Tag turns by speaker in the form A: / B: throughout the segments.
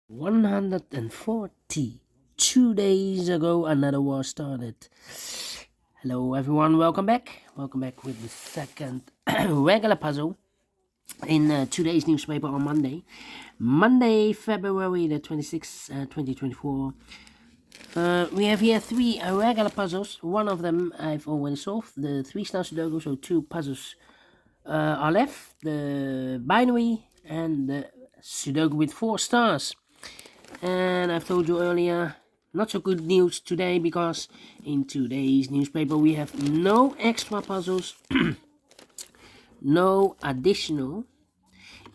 A: 142 days ago, another war started. Hello, everyone. Welcome back. Welcome back with the second regular puzzle in today's newspaper on Monday, February the 26th, 2024. We have here three regular puzzles. One of them I've already solved, the 3-star Sudoku, so two puzzles are left, the binary and the Sudoku with 4 stars. And I've told you earlier, not so good news today, because in today's newspaper we have no extra puzzles, no additional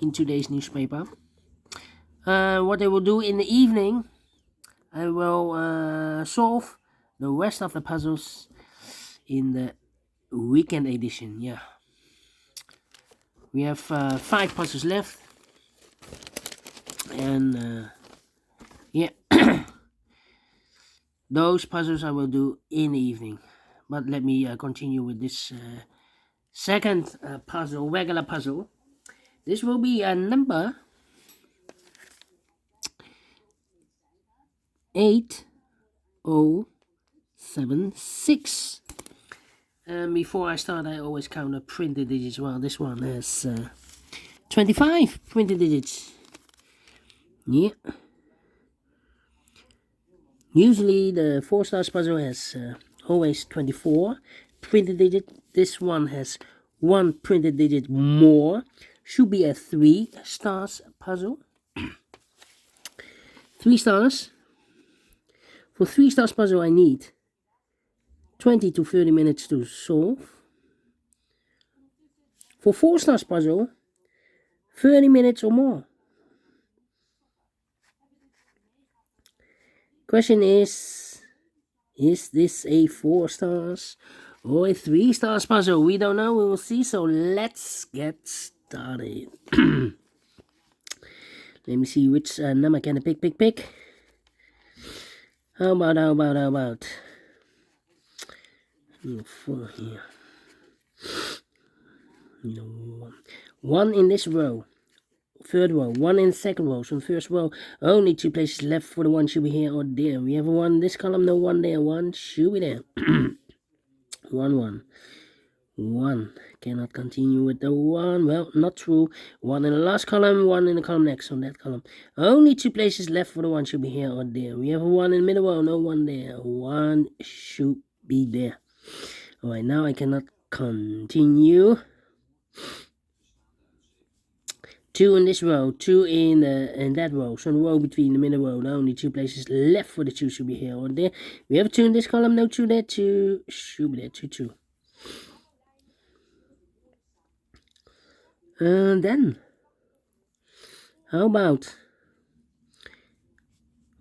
A: in today's newspaper. What I will do in the evening, I will solve the rest of the puzzles in the weekend edition. Yeah, we have 5 puzzles left, and yeah, those puzzles I will do in the evening. But let me continue with this second puzzle, regular puzzle. This will be a number 8076. And before I start, I always count the printed digits. Well, this one has 25 printed digits. Yeah. Usually the 4 stars puzzle has always 24 printed digits. This one has 1 printed digit more. Should be a 3 stars puzzle. 3 stars. For 3 stars puzzle, I need 20 to 30 minutes to solve. For 4 stars puzzle, 30 minutes or more. Question is this a 4 stars or a 3 stars puzzle? We don't know, we will see, so let's get started. Let me see which number can I pick. How about 4 here. 1 in this row, third row, 1 in second row. So in first row, only 2 places left for the 1 should be here or there. We have a 1 in this column, no 1 there, 1 should be there. 1. Cannot continue with the 1. Well, not true. 1 in the last column, 1 in the column next on that column. Only 2 places left for the 1 should be here or there. We have a 1 in the middle row, no 1 there. 1 should be there. Alright, now I cannot continue. 2 in this row, 2 in that row. So in the row between the middle row, only 2 places left for the 2 should be here or there. We have a 2 in this column, no 2 there, 2 should be there, 2. And then, how about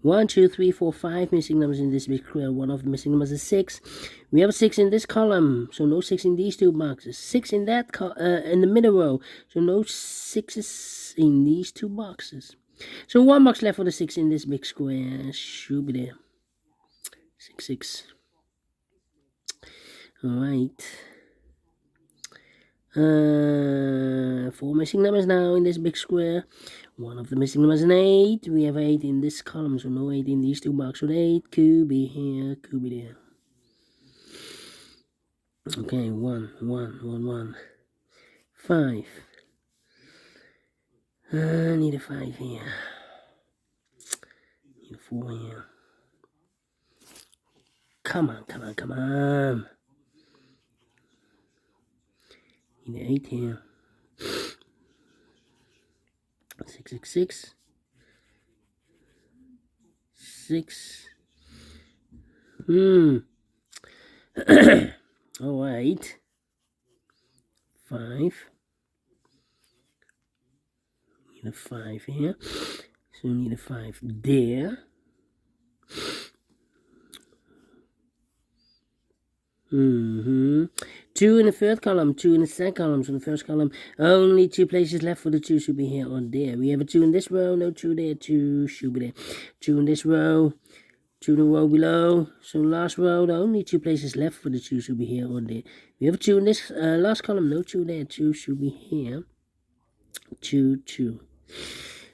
A: 1, 2, 3, 4, 5 missing numbers in this big square. One of the missing numbers is 6. We have a 6 in this column, so no 6 in these 2 boxes. 6 in that in the middle row, so no 6s in these 2 boxes. So 1 box left for the 6 in this big square. Should be there. 6. Alright. 4 missing numbers now in this big square. One of the missing numbers is an 8. We have 8 in this column, so no 8 in these 2 boxes. So 8 could be here, could be there. Okay, 1. 5. I need a 5 here. Need a 4 here. Come on. Need an 8 here. 6. 6. Alright. 5. Need a 5 here. So we need a 5 there. 2 in the third column, 2 in the second column. So in the first column, only 2 places left for the 2 should be here or there. We have a 2 in this row, no 2 there, 2 should be there. 2 in this row, 2 in the row below. So last row, the only 2 places left for the 2 should be here or there. We have a 2 in this last column, no 2 there, 2 should be here. 2.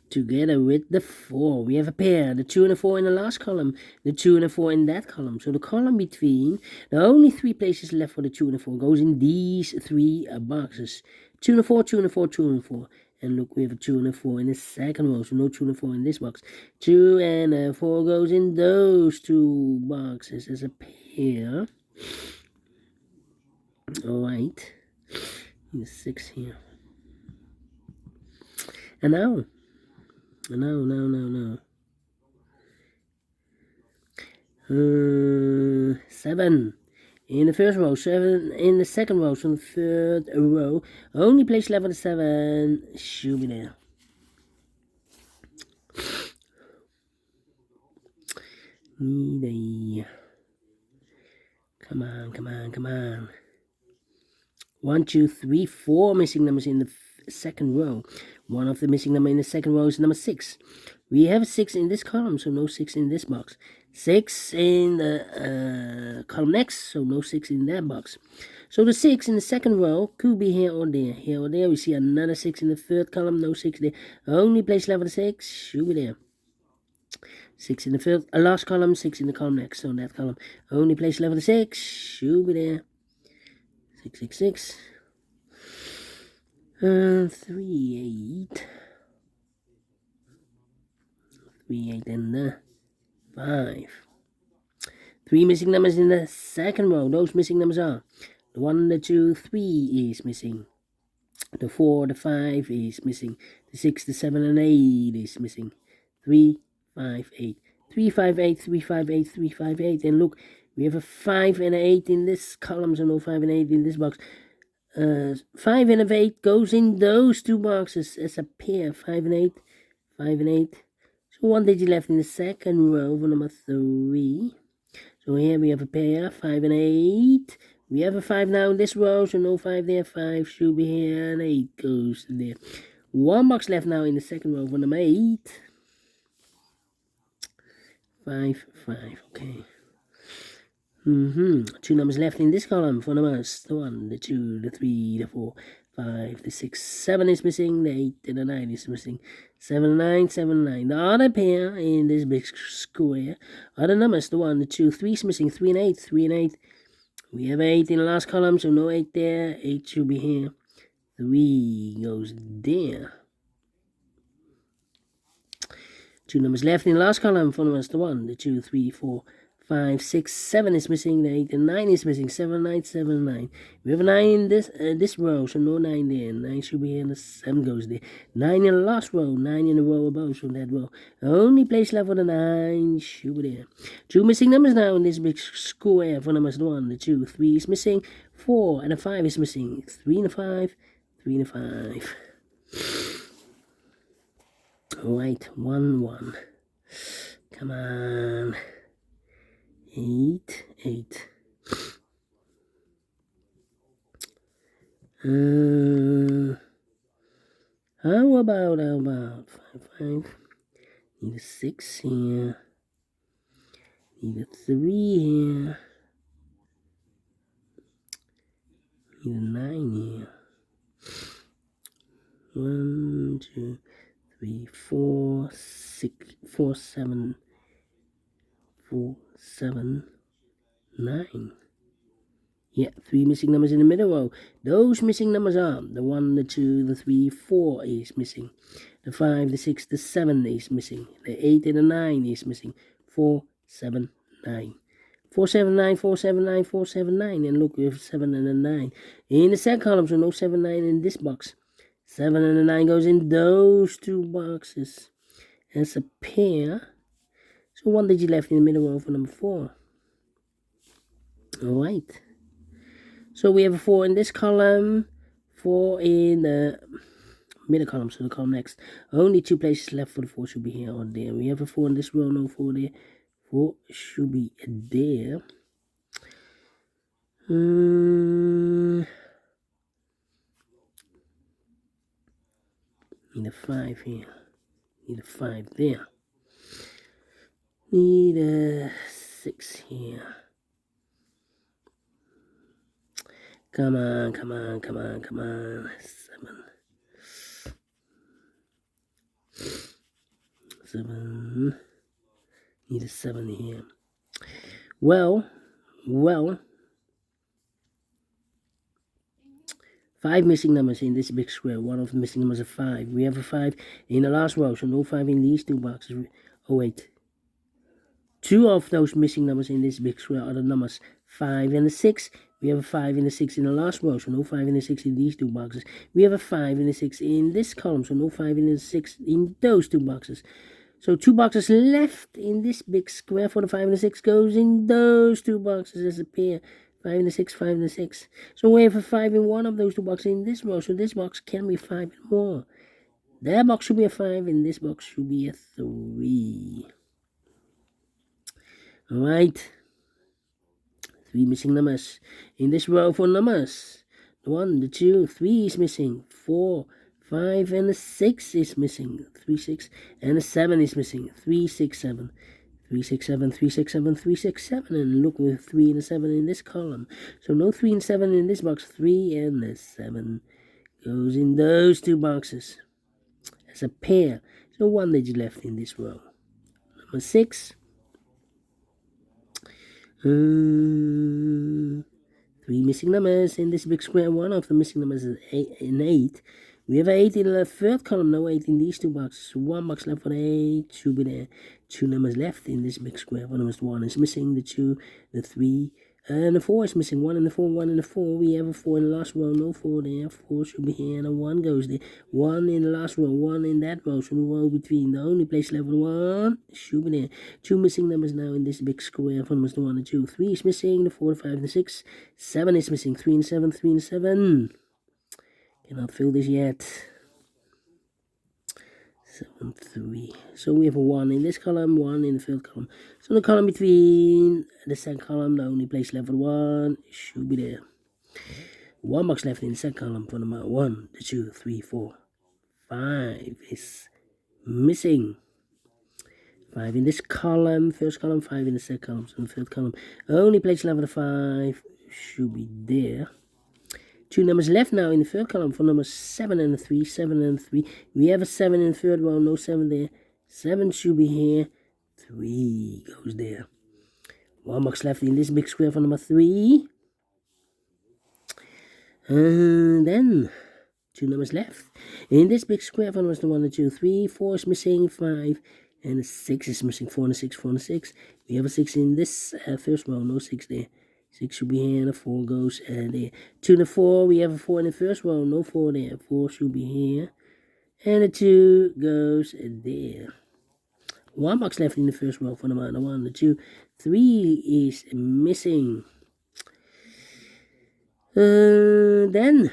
A: together with the 4. We have a pair, the 2 and the 4 in the last column, the 2 and the 4 in that column. So the column between, the only 3 places left for the 2 and the 4 goes in these 3 boxes. 2 and the 4, 2 and the 4, 2 and the 4. And look, we have a 2 and a 4 in the second row, so no 2 and a 4 in this box. 2 and a 4 goes in those 2 boxes as a pair. Alright. The 6 here. And now. 7 in the first row, 7 in the second row, so the third row. Only place left for the 7 should be there. Come on. 1, 2, 3, 4 missing numbers in the second row. One of the missing number in the second row is number 6. We have a 6 in this column, so no 6 in this box. 6 in the column next, so no 6 in that box. So the 6 in the second row could be here or there. Here or there, we see another 6 in the third column, no 6 there. Only place left for the 6 should be there. 6 in the third, last column, 6 in the column next, so that column. Only place left for the 6 should be there. 6, 6, 6. 3, 8. 3, 8, and 5. 3 missing numbers in the second row. Those missing numbers are the 1, the 2, 3 is missing. The 4, the 5 is missing. The 6, the 7, and 8 is missing. 3, 5, 8. 3, 5, 8, 3, 5, 8, 3, 5, 8. And look, we have a 5 and an 8 in this column, so no 5 and 8 in this box. 5 and 8 goes in those 2 boxes as a pair. 5 and 8, 5 and 8. So 1 digit left in the second row for number 3. So here we have a pair, 5 and 8. We have a 5 now in this row, so no 5 there. 5 should be here, and 8 goes there. 1 box left now in the second row for number 8. 5, 5, okay. 2 numbers left in this column for numbers. The 1, the 2, the 3, the 4, 5, the 6, 7 is missing. The 8 and the 9 is missing. 7, 9, 7, 9. The other pair in this big square are the numbers. The 1, the 2, 3 is missing. 3 and 8, 3 and 8. We have 8 in the last column, so no 8 there. 8 should be here. 3 goes there. 2 numbers left in the last column for numbers. The 1, the 2, 3, 4, 5, 6, 7 is missing. The 8 and 9 is missing. 7, 9, 7, 9. We have a 9 in this row, so no 9 there. 9 should be here, and the 7 goes there. 9 in the last row, 9 in the row above, so that row. Only place left for the 9 should be there. 2 missing numbers now in this big square for numbers. The 1, the 2, 3 is missing. 4 and the 5 is missing. 3 and the 5, 3 and the 5. Alright, 1, 1. Come on. 8, 8. How about 5, 5. Need a 6 here. Need a 3 here. Need a 9 here. 1, 2, 3, 4, 6, 4, 7, 4, 7, 9. Yeah, 3 missing numbers in the middle row. Those missing numbers are the 1, the 2, the 3, 4 is missing. The 5, the 6, the 7 is missing. The 8 and the 9 is missing. 4, 7, 9. 4, 7, 9, 4, 7, 9, 4, 7, 9. And look, we have 7 and a 9. In the second column, so no 7, 9 in this box. 7 and a 9 goes in those 2 boxes as a pair. So 1 digit left in the middle row for number 4. Alright. So we have a 4 in this column, 4 in the middle column, so the column next. Only 2 places left for the 4 should be here or there. We have a 4 in this row, no 4 there. 4 should be there. Need a 5 here. Need a 5 there. Need a 6 here. Come on. 7. 7. Need a 7 here. Well. 5 missing numbers in this big square. One of the missing numbers is 5. We have a 5 in the last row, so no 5 in these two boxes. Oh wait. 2 of those missing numbers in this big square are the numbers 5 and a 6. We have a 5 and a 6 in the last row, so no 5 and a 6 in these two boxes. We have a 5 and a 6 in this column, so no 5 and a 6 in those two boxes. So 2 boxes left in this big square for the 5 and the 6 goes in those 2 boxes as a pair. 5 and a 6, 5 and a 6. So we have a 5 in one of those 2 boxes in this row, so this box can be 5 and more. That box should be a 5 and this box should be a 3. Alright. 3 missing numbers in this row for numbers. The 1, the 2, 3 is missing. 4, 5 and a 6 is missing. 3, 6 and a 7 is missing. 3, 6, 7. 3, 6, 7, 3, 6, 7, 3, 6, 7. And look with 3 and a 7 in this column. So no 3 and 7 in this box. 3 and a 7 goes in those 2 boxes as a pair. So 1 digit left in this row. Number 6. 3 missing numbers in this big square. One of the missing numbers is 8. We have 8 in the third column, no 8 in these 2 boxes. 1 box left for the 8, should be there. 2 numbers left in this big square. One numbers 1 is missing, the 2, the 3, and the 4 is missing. 1 and the 4, 1 and the 4. We have a 4 in the last row, no 4 there. 4 should be here, and a 1 goes there. 1 in the last row, 1 in that row. So the row between the only place left with 1 should be there. 2 missing numbers now in this big square. One numbers 1 and 2. 3 is missing, the 4, the 5, and the 6. 7 is missing. 3 and 7, 3 and 7. Cannot fill this yet. 7, 3. So we have a 1 in this column, 1 in the third column. So the column between the second column, the only place left with 1 should be there. 1 box left in the second column for number 1, the 2, 3, 4. 5 is missing. 5 in this column, first column, 5 in the second column, so the third column. Only place left with 5 should be there. 2 numbers left now in the third column for numbers 7 and 3, 7 and 3. We have a 7 in the third row, no 7 there. 7 should be here. 3 goes there. 1 box left in this big square for number 3. And then 2 numbers left in this big square for numbers 1 and 2, 3, 4 is missing, 5, and a 6 is missing. 4 and a 6, 4 and a 6. We have a 6 in this first row, no 6 there. 6 should be here, and a 4 goes there. 2 and a 4, we have a 4 in the first row, no 4 there. 4 should be here, and a 2 goes there. 1 box left in the first row for the 1, the 2, 3 is missing. Then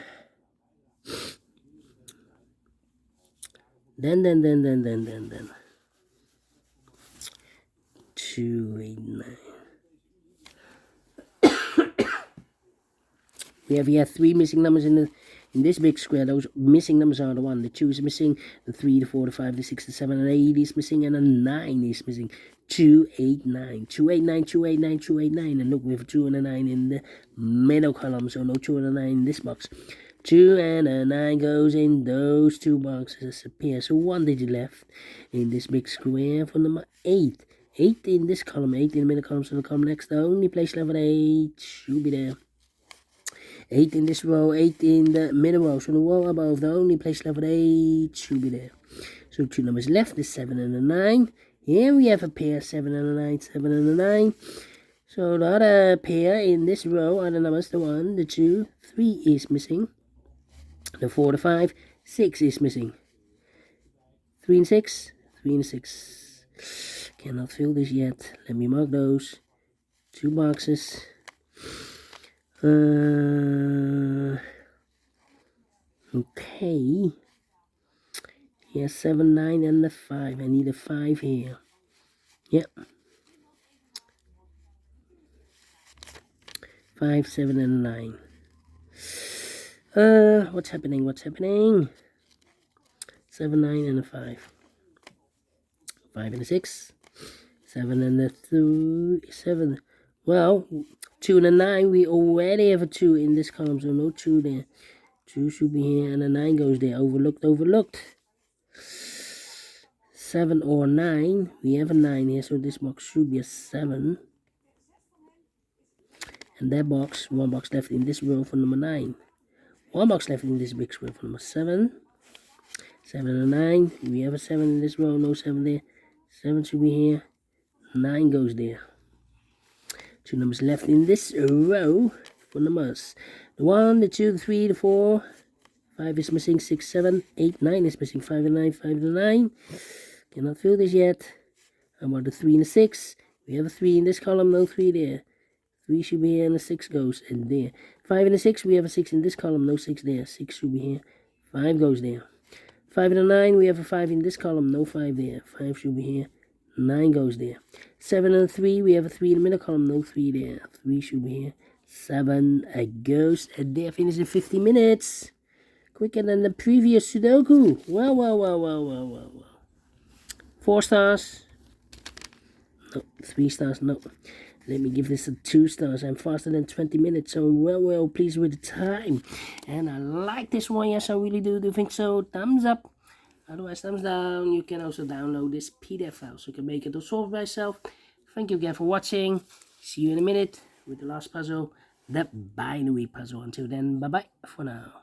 A: 2, 8, 9. We have here 3 missing numbers in this big square. Those missing numbers are the 1, the 2 is missing, the 3, the 4, the 5, the 6, the 7, and 8 is missing, and a 9 is missing. 2, 8, 9. 2, 8, 9, 2, 8, 9, 2, 8, 9. And look, we have a 2 and a 9 in the middle column, so no 2 and a 9 in this box. 2 and a 9 goes in those 2 boxes as a pair. So 1 digit left in this big square for number 8. 8 in this column, 8 in the middle column, so the column next, the only place left with 8 should be there. 8 in this row, 8 in the middle row, so the row above, the only place left with 8 should be there. So 2 numbers left, the 7 and the 9. Here we have a pair, 7 and a 9, 7 and a 9. So the other pair in this row are the numbers, the 1, the 2, 3 is missing. The 4, the 5, 6 is missing. 3 and 6, 3 and 6. Cannot fill this yet. Let me mark those 2 boxes. Okay. Here 7, 9, and the 5. I need a 5 here. Yep. 5, 7, and 9. What's happening? 7, 9, and a 5. 5 and a 6. 7 and a 3. 7. Well, 2 and a 9. We already have a 2 in this column, so no 2 there. 2 should be here, and a 9 goes there. Overlooked. 7 or 9. We have a 9 here, so this box should be a 7. And that box, one box left in this row for number 9. One box left in this big row for number 7. 7 and 9. We have a 7 in this row, no 7 there. 7 should be here. 9 goes there. 2 numbers left in this row for numbers. The 1, the 2, the 3, the 4. 5 is missing, 6, 7, 8, 9 is missing, 5 and 9, 5 and 9. Cannot fill this yet. How about the 3 and the 6? We have a 3 in this column, no 3 there. 3 should be here and the 6 goes in there. 5 and the 6, we have a 6 in this column, no 6 there. 6 should be here, 5 goes there. 5 and a 9, we have a 5 in this column, no 5 there. 5 should be here, 9 goes there. 7 and 3, we have a 3 in the middle column, no 3 there. 3 should be here, 7 goes there. Finish in 50 minutes. Quicker than the previous Sudoku. Wow. 4 stars. No, 3 stars, no. Let me give this a 2 stars. I'm faster than 20 minutes, so well pleased with the time. And I like this one, yes I really do think so. Thumbs up. Otherwise, thumbs down. You can also download this PDF file, so you can make it or solve by yourself. Thank you again for watching. See you in a minute with the last puzzle, the binary puzzle. Until then, bye-bye for now.